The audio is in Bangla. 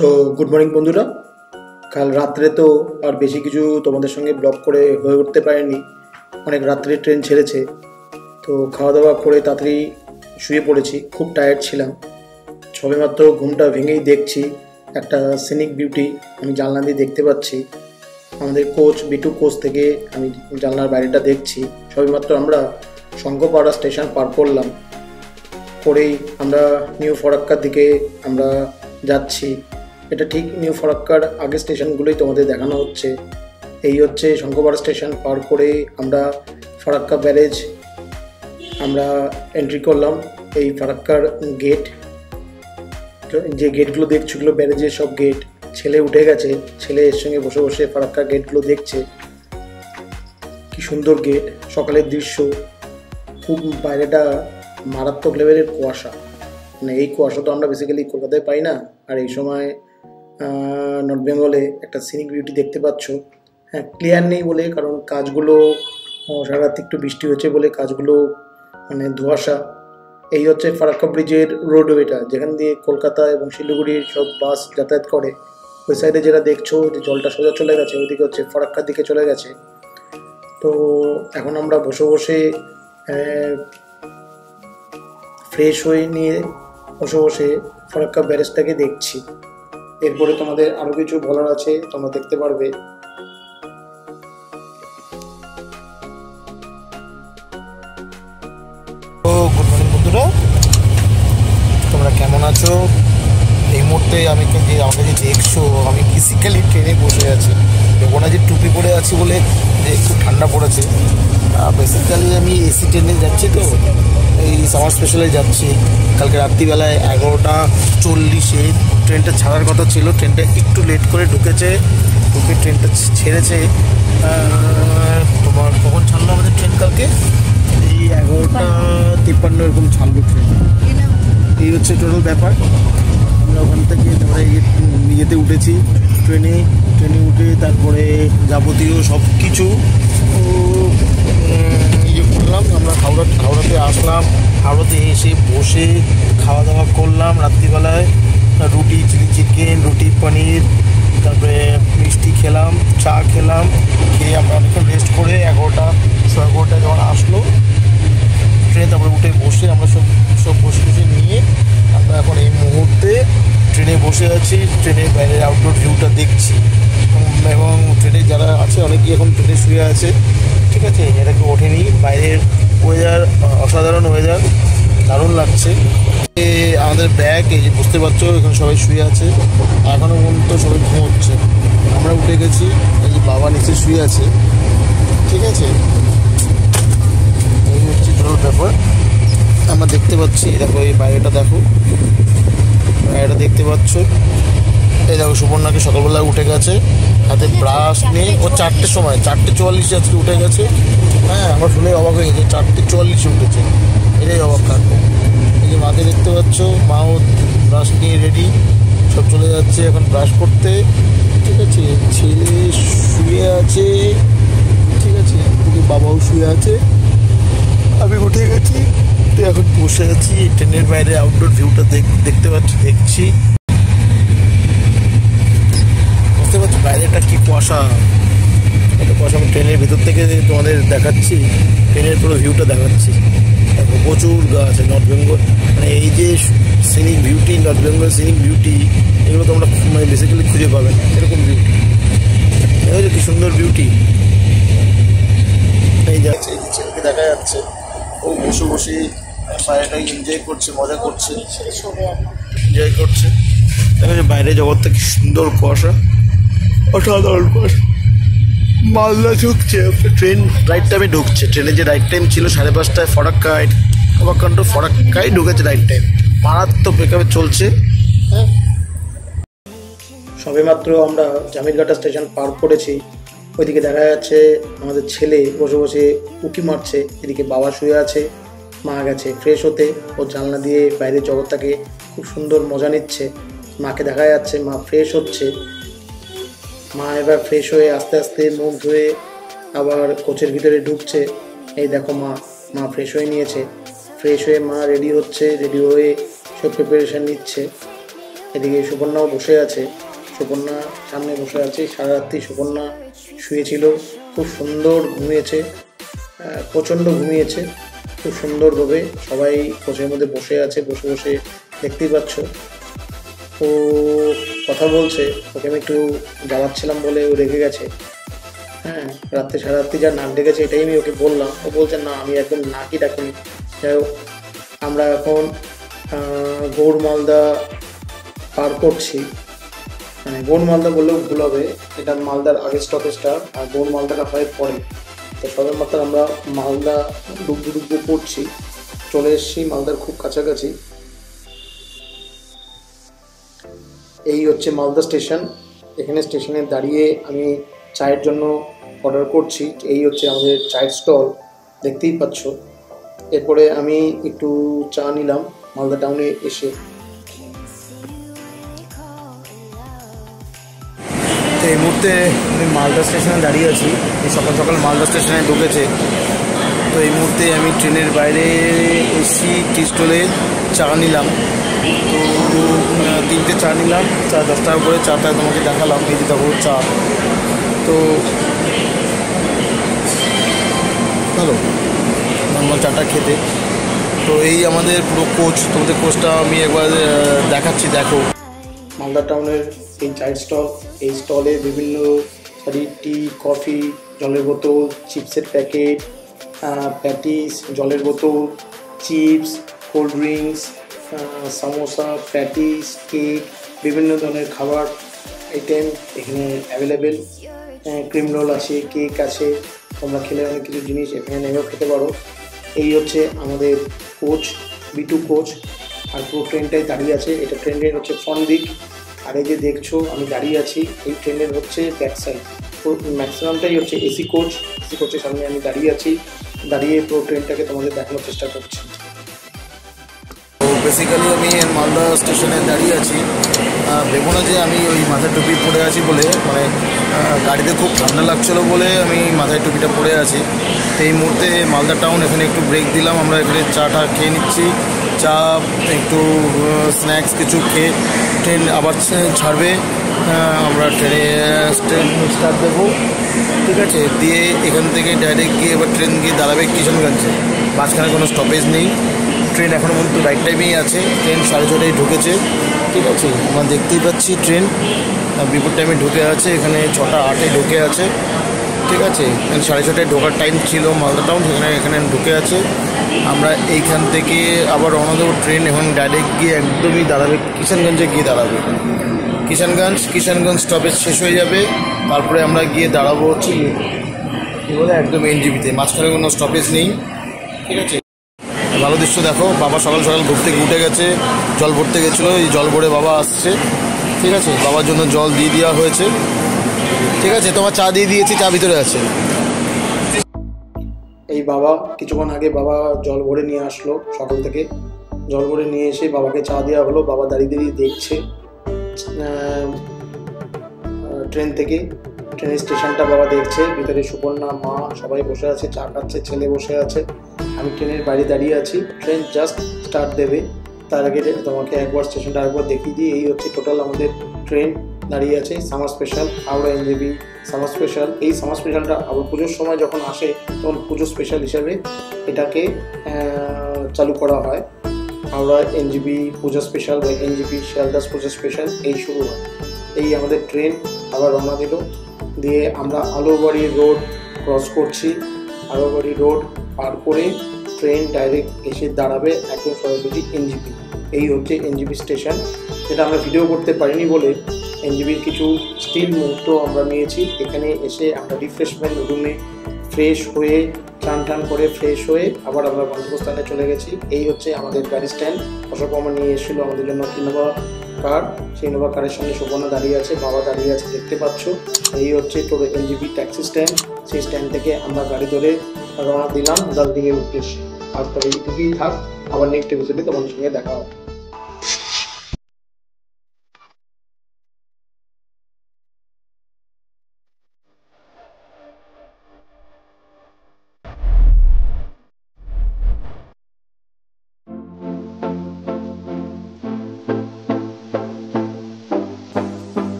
সো গুড মর্নিং বন্ধুরা। কাল রাত্রে তো আর বেশি কিছু তোমাদের সঙ্গে ব্লগ করে হয়ে উঠতে পারেনি, অনেক রাত্রে ট্রেন ছেড়েছে। তো খাওয়া দাওয়া করে তাড়াতাড়ি শুয়ে পড়েছি, খুব টায়ার্ড ছিলাম। সবেমাত্র ঘুমটা ভেঙেই দেখছি একটা সিনিক বিউটি আমি জানলা দিয়ে দেখতে পাচ্ছি। আমাদের কোচ বিটু কোচ থেকে আমি জানলার বাইরেটা দেখছি। সবেমাত্র আমরা শঙ্করপাড়া স্টেশন পার করলাম, করেই আমরা নিউ ফরাক্কার দিকে আমরা যাচ্ছি। এটা ঠিক নিউ ফরাক্কার আগের স্টেশনগুলোই তোমাদের দেখানো হচ্ছে। এই হচ্ছে শঙ্করপাড়া স্টেশন পার করে আমরা ফরাক্কা ব্যারেজ আমরা এন্ট্রি করলাম। এই ফরাক্কার গেট, যে গেটগুলো দেখছো এগুলো ব্যারেজের সব গেট। ছেলে উঠে গেছে, ছেলে এর সঙ্গে বসে বসে ফরাক্কা গেটগুলো দেখছে। কি সুন্দর গেট, সকালের দৃশ্য। খুব বাইরেটা মারাত্মক লেভেলের কুয়াশা, মানে এই কুয়াশা তো আমরা বেসিক্যালি কলকাতায় পাই না। আর এই সময় নর্থ বেঙ্গলে একটা সিনিক বিউটি দেখতে পাচ্ছ। হ্যাঁ, ক্লিয়ার নেই বলে, কারণ কাজগুলো সারা রাত একটু বৃষ্টি হচ্ছে বলে কাজগুলো মানে ধোঁয়াশা। এই হচ্ছে ফারাক্কা ব্রিজের রোডওয়েটা, যেখান দিয়ে কলকাতা এবং শিলিগুড়ির সব বাস যাতায়াত করে। ওই সাইডে যেটা দেখছো যে জলটা সোজা চলে গেছে, ওইদিকে হচ্ছে ফারাক্কার দিকে চলে গেছে। তো এখন আমরা বসে বসে ফ্রেশ হয়ে নিয়ে বসে বসে ফরাক্কা ব্যারেজটাকে দেখছি। এরপরে তোমাদের আরো কিছু বলার আছে, তোমরা দেখতে পারবে। গুড মর্নিং বন্ধুরা, তোমরা কেমন আছো? এই মুহূর্তে আমাকে যে দেখছো, আমি ফিজিক্যালি ট্রেনে বসে আছি। ওখানে যে টুপি পরে আছি বলে যে একটু ঠান্ডা পড়েছে। বেসিক্যালি আমি এসি ট্রেনে যাচ্ছি, তো এই সামার স্পেশালে যাচ্ছি। কালকে রাত্রিবেলায় 11:40 ট্রেনটা ছাড়ার কথা ছিল। ট্রেনটা একটু লেট করে ঢুকে ট্রেনটা ছেড়েছে। তোমার কখন ছাড়লো আমাদের ট্রেন? কালকে এই 11:53 এরকম ছাড়লো ট্রেন। এই হচ্ছে টোটাল ব্যাপার। আমরা ওখান থেকে ধরে ইয়েতে উঠেছি, ট্রেনে উঠে তারপরে যাবতীয় সব কিছু ইয়ে করলাম। আমরা হাওড়াতে আসলাম। হাওড়াতে এসে বসে খাওয়া দাওয়া করলাম রাত্রিবেলায়। রুটি, চিলি চিকেন, রুটি পনির, তারপরে মিষ্টি খেলাম, চা খেলাম। খেয়ে আমরা অনেকক্ষণ রেস্ট করে 11:11 যখন আসলো ট্রেনে, তারপরে উঠে বসে আমরা সব বসে নিয়ে আমরা এখন এই মুহূর্তে ট্রেনে বসে আছি। ট্রেনের বাইরের আউটডোর ভিউটা দেখছি, এবং ট্রেনে যারা আছে অনেকেই এখন ট্রেনে শুয়ে আছে। ঠিক আছে, এটা কেউ ওঠেনি। বাইরের ওয়েদার অসাধারণ ওয়েদার, দারুণ লাগছে। আমাদের ব্যাগ এই যে বুঝতে পারছো, এখানে সবাই শুয়ে আছে। এখনও পর্যন্ত সবাই ঘুমোচ্ছে। আমরা উঠে গেছি, এই যে বাবা নিচে শুয়ে আছে। ঠিক আছে, এই হচ্ছে টোটাল ব্যাপার। আমরা দেখতে পাচ্ছি, দেখো এই বাইরেটা দেখো, বাইরেটা দেখতে পাচ্ছ। এই দেখো সুবর্ণাকে সকালবেলায় উঠে গেছে, হাতে ব্রাশ নিয়ে। ও 4:44 আজকে উঠে গেছে। হ্যাঁ, আমরা শুনে অবাক হয়ে গেছি, 4:44 উঠেছে। এটাই অবাক কাণ্ড। এই যে মাকে দেখতে পাচ্ছ, মাও ব্রাশ নিয়ে রেডি, সব চলে যাচ্ছে এখন ব্রাশ করতে। ঠিক আছে, ছেলে শুয়ে আছে। ঠিক আছে, বাবাও শুয়ে আছে। আমি উঠে গেছি, তো এখন বসে আছি। ট্রেনের বাইরে আউটডোর ভিউটা দেখতে দেখছি। বুঝতে পারছি বাইরেটা কি কুয়াশা। এটা কুয়াশা। আমি ট্রেনের ভেতর থেকে তোমাদের দেখাচ্ছি, ট্রেনের পুরো ভিউটা দেখাচ্ছি। দেখো প্রচুর গাছ। নর্থ বেঙ্গল মানে এই যে scenic beauty, north Bengal scenic beauty, এগুলো তোমরা মানে বেসিক্যালি খুঁজে পাবে না এরকম বিউটি। দেখো কি সুন্দর বিউটি। এই যাচ্ছে, ছেলেকে দেখা যাচ্ছে, ও বসে বসে বাইরেটা এনজয় করছে, মজা করছে, এনজয় করছে। দেখা যাচ্ছে বাইরে জগৎটা কি সুন্দর কুয়াশা, অসাধারণ কুয়াশা। মালদা ঢুকছে ট্রেন, রাইট টাইমে ঢুকছে। ট্রেনের যে রাইট টাইম ছিল 5:30 ফরাক্কায়, ফরাক্কায় ঢুকেছে রাইট টাইম। মারাত্মক বেকাবে চলছে। হ্যাঁ, সবেমাত্র আমরা জামিরঘাটা স্টেশন পার করেছি। ওইদিকে দেখা যাচ্ছে আমাদের ছেলে বসে বসে উঁকি মারছে, এদিকে বাবা শুয়ে আছে, মা গেছে ফ্রেশ হতে। ও জানলা দিয়ে বাইরের জগৎটাকে খুব সুন্দর মজা নিচ্ছে। মাকে দেখা যাচ্ছে মা ফ্রেশ হচ্ছে। মা এবার ফ্রেশ হয়ে আস্তে আস্তে মুখ ধুয়ে আবার কোচের ভিতরে ঢুকছে। এই দেখো মা ফ্রেশ হয়ে নিয়েছে। ফ্রেশ হয়ে মা রেডি হচ্ছে, রেডি হয়ে সব প্রিপারেশান নিচ্ছে। এদিকে সুপর্ণাও বসে আছে, সুপর্ণা সামনে বসে আছে। সারা রাত্রি সুপর্ণা শুয়েছিল, খুব সুন্দর ঘুমিয়েছে, প্রচণ্ড ঘুমিয়েছে খুব সুন্দরভাবে। সবাই কোচের মধ্যে বসে আছে, বসে বসে দেখতেই পাচ্ছ ও কথা বলছে। ওকে আমি একটু জ্বালাচ্ছিলাম বলে ও রেগে গেছে। হ্যাঁ, রাত্রে সারা রাত্রি যা নাক ডেকেছে এটাই আমি ওকে বললাম। ও বলছে না আমি একদম নাকই ডাকিনি। যাই হোক, আমরা এখন গৌড় মালদা পার করছি। মানে গৌড় মালদা বললেও ভুল হবে, এটা মালদার আগের স্টপেজটা, আর গৌড় মালদাটা হয় পরে। তো সবে মাত্র আমরা মালদা ডুবতে পড়ছি, চলে এসেছি মালদার খুব কাছাকাছি। এই হচ্ছে মালদা স্টেশন। এখানে স্টেশনে দাঁড়িয়ে আমি চায়ের জন্য অর্ডার করছি। এই হচ্ছে আমাদের চায়ের স্টল, দেখতেই পাচ্ছ। এরপরে আমি একটু চা নিলাম মালদা টাউনে এসে। তো এই মুহূর্তে আমি মালদা স্টেশনে দাঁড়িয়ে আছি। এই সকাল সকাল মালদা স্টেশনে ঢুকেছে। তো এই মুহূর্তে আমি ট্রেনের বাইরে এসি টি স্টলে চা নিলাম। তো 3টে চা নিলাম, চা 10 টাকা করে। চাটা তোমাকে দেখালাম, এই যে দেখো চা। তো ভালো নর্মাল চাটা খেতে। তো এই আমাদের পুরো কোচ, তোমাদের কোচটা আমি একবার দেখাচ্ছি, দেখো। মালদা টাউনের এই চায়ের স্টল, এই স্টলে বিভিন্ন টি, কফি, জলের বোতল, চিপসের প্যাকেট, প্যাটিস, জলের বোতল, chips, cold drinks, samosa, patties, cake, বিভিন্ন ধরনের খাবার আইটেম এখানে অ্যাভেলেবেল। ক্রিম রোল আছে, কেক আছে, তোমরা খেলে অনেক কিছু জিনিস এখানে নেমেও খেতে পারো। এই হচ্ছে আমাদের কোচ, B2 কোচ। আর পুরো ট্রেনটাই দাঁড়িয়ে আছে। এটা ট্রেনের হচ্ছে ফ্রন্ট দিক, আর এই যে দেখছো আমি দাঁড়িয়ে আছি, এই ট্রেনের হচ্ছে ব্যাক সাইড। ম্যাক্সিমামটাই হচ্ছে এসি কোচ। এসি কোচের সামনে আমি দাঁড়িয়ে আছি, দাঁড়িয়ে পুরো ট্রেনটাকে তোমাদের দেখানোর চেষ্টা করছি। তো বেসিক্যালি আমি মালদা স্টেশনে দাঁড়িয়ে আছি। ভেবো না যে আমি ওই মাথায় টুপি পরে আছি বলে, মানে গাড়িতে খুব ঠান্ডা লাগছিলো বলে আমি মাথায় টুপিটা পরে আছি। তো এই মুহূর্তে মালদা টাউন, এখানে একটু ব্রেক দিলাম। আমরা এখানে চাটা খেয়ে নিচ্ছি, চা একটু স্ন্যাক্স কিছু খেয়ে ট্রেন আবার ছাড়বে। আমরা ট্রেনে স্টার্ট দেবো, ঠিক আছে। দিয়ে এখান থেকে ডাইরেক্ট গিয়ে এবার ট্রেন গিয়ে দাঁড়াবে কিষানগঞ্জে। মাঝখানে কোনো স্টপেজ নেই, ট্রেন এখনও পর্যন্ত রাইট টাইমেই আছে। ট্রেন 6:30টায় ঢুকেছে, ঠিক আছে। আমরা দেখতেই পাচ্ছি ট্রেন বিপদ টাইমে ঢুকে আছে। এখানে 6:08-এ ঢুকে আছে, ঠিক আছে। 6:30টায় ঢোকার টাইম ছিল মালদা টাউন, এখানে ঢুকে আছে। আমরা এইখান থেকে আবার রওনা দেবো। ট্রেন এখন ডাইরেক্ট গিয়ে একদমই দাঁড়াবে কিষানগঞ্জে, গিয়ে দাঁড়াবে কিষানগঞ্জ স্টপেজ শেষ হয়ে যাবে। তারপরে আমরা গিয়ে দাঁড়াবো হচ্ছে কী বলে একদম NGP-তে। মাঝখানে কোনো স্টপেজ নেই, ঠিক আছে। ভালো দৃশ্য দেখো। বাবা সকাল সকাল ঘুর থেকে উঠে গেছে, জল ভরতে গেছিলো। এই জল ভরে বাবা আসছে, ঠিক আছে। বাবার জন্য জল দিয়ে দেওয়া হয়েছে, ঠিক আছে। তোমার চা দিয়ে দিয়েছি, চা ভিতরে আছে। এই বাবা কিছুক্ষণ আগে বাবা জল ভরে নিয়ে আসলো, সকাল থেকে জল ভরে নিয়ে এসে বাবাকে চা দেওয়া হলো। বাবা দাঁড়িয়ে দাঁড়িয়ে দেখছে ট্রেনের স্টেশনটা বাবা দেখছে। ভিতরে সুপর্ণা, মা সবাই বসে আছে, চা খাচ্ছে, ছেলে বসে আছে। আমি ট্রেনের বাইরে দাঁড়িয়ে আছি, ট্রেন জাস্ট স্টার্ট দেবে। তার আগে তোমাকে একবার স্টেশনটা আরেকবার দেখিয়ে দিই। এই হচ্ছে টোটাল আমাদের ট্রেন দাঁড়িয়ে আছে। Summer special, Howrah NGP summer special. এই সামার স্পেশালটা আবার পুজোর সময় যখন আসে তখন পুজো স্পেশাল হিসাবে এটাকে চালু করা হয়। হাওড়া NGP পূজা স্পেশাল বা NGP শিয়ালদাস পূজা স্পেশাল এই শুরু হয়। এই আমাদের ট্রেন আবার রওনা দিল। দিয়ে আমরা আলোবাড়ি রোড ক্রস করছি। আলোবাড়ি রোড পার করে ট্রেন ডাইরেক্ট এসে দাঁড়াবে একদম সরাসরি NGP। এই হচ্ছে NGP স্টেশন। যেটা আমরা ভিডিও করতে পারিনি বলে NGPর কিছু স্টিল মুহূর্ত আমরা নিয়েছি। এখানে এসে আমরা রিফ্রেশমেন্ট রুমে ফ্রেশ হয়ে টান করে ফ্রেশ হয়ে আবার আমরা গন্তব্যস্থানে চলে গেছি। এই হচ্ছে আমাদের গাড়ি স্ট্যান্ড। অশোক আমার নিয়ে এসেছিলো আমাদের জন্য ইনোভা কার। সেই ইনোভা কারের সামনে সুপর্ণা দাঁড়িয়ে আছে, বাবা দাঁড়িয়ে আছে, দেখতে পাচ্ছ। এই হচ্ছে টোটো NGP ট্যাক্সি স্ট্যান্ড। সেই স্ট্যান্ড থেকে আমরা গাড়ি ধরে রওনা দিলাম দার্জিলিংয়ের উদ্দেশ্যে। আর তবে এইটুকুই থাক, আবার নেক্সট এপিসোডে তোমাদের সঙ্গে দেখা হবে।